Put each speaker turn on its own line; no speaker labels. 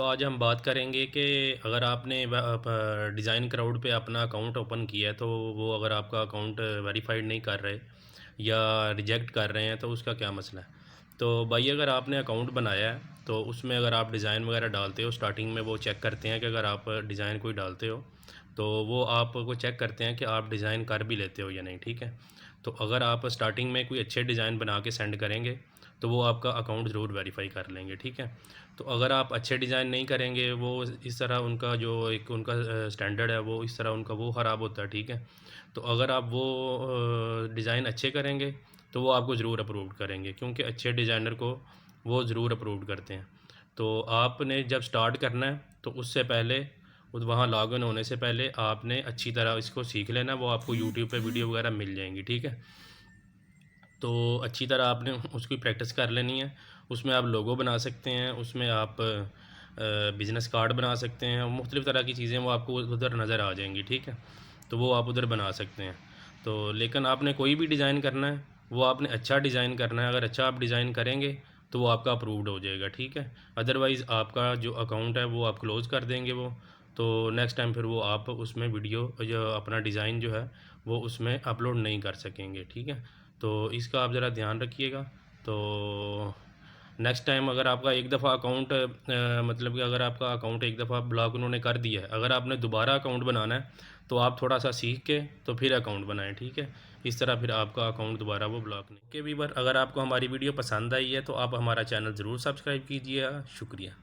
तो आज हम बात करेंगे कि अगर आपने डिज़ाइन क्राउड पे अपना अकाउंट ओपन किया है तो वो अगर आपका अकाउंट वेरीफाइड नहीं कर रहे या रिजेक्ट कर रहे हैं तो उसका क्या मसला है। तो भाई अगर आपने अकाउंट बनाया है तो उसमें अगर आप डिज़ाइन वगैरह डालते हो स्टार्टिंग में वो चेक करते हैं कि अगर आप डिज़ाइन कोई डालते हो तो वो आपको चेक करते हैं कि आप डिज़ाइन कर भी लेते हो या नहीं, ठीक है। तो अगर आप स्टार्टिंग में कोई अच्छे डिज़ाइन बना के सेंड करेंगे तो वो आपका अकाउंट ज़रूर वेरीफाई कर लेंगे, ठीक है। तो अगर आप अच्छे डिज़ाइन नहीं करेंगे, वो इस तरह उनका जो एक उनका स्टैंडर्ड है वो इस तरह उनका वो ख़राब होता है, ठीक है। तो अगर आप वो डिज़ाइन अच्छे करेंगे तो वो आपको ज़रूर अप्रूव करेंगे, क्योंकि अच्छे डिज़ाइनर को वो ज़रूर अप्रूव करते हैं। तो आपने जब स्टार्ट करना है तो उससे पहले वहाँ लॉगिन होने से पहले आपने अच्छी तरह इसको सीख लेना। वो आपको यूट्यूब पे वीडियो वगैरह मिल जाएंगी, ठीक है। तो अच्छी तरह आपने उसकी प्रैक्टिस कर लेनी है। उसमें आप लोगो बना सकते हैं, उसमें आप बिज़नेस कार्ड बना सकते हैं, मुख्तलिफ़ तरह की चीज़ें वो आपको उधर नज़र आ जाएंगी, ठीक है। तो वो आप उधर बना सकते हैं। तो लेकिन आपने कोई भी डिज़ाइन करना है वो आपने अच्छा डिज़ाइन करना है। अगर अच्छा आप डिज़ाइन करेंगे तो वो आपका अप्रूव्ड हो जाएगा, ठीक है। अदरवाइज़ आपका जो अकाउंट है वो आप क्लोज़ कर देंगे वो। तो नेक्स्ट टाइम फिर वो आप उसमें वीडियो जो अपना डिज़ाइन जो है वो उसमें अपलोड नहीं कर सकेंगे, ठीक है। तो इसका आप ज़रा ध्यान रखिएगा। तो नेक्स्ट टाइम अगर आपका एक दफ़ा अकाउंट मतलब कि अगर आपका अकाउंट एक दफ़ा ब्लॉक उन्होंने कर दिया है, अगर आपने दोबारा अकाउंट बनाना है तो आप थोड़ा सा सीख के तो फिर अकाउंट बनाएं, ठीक है। इस तरह फिर आपका अकाउंट दोबारा वो ब्लॉक नहीं के। भी अगर आपको हमारी वीडियो पसंद आई है तो आप हमारा चैनल ज़रूर सब्सक्राइब कीजिएगा। शुक्रिया।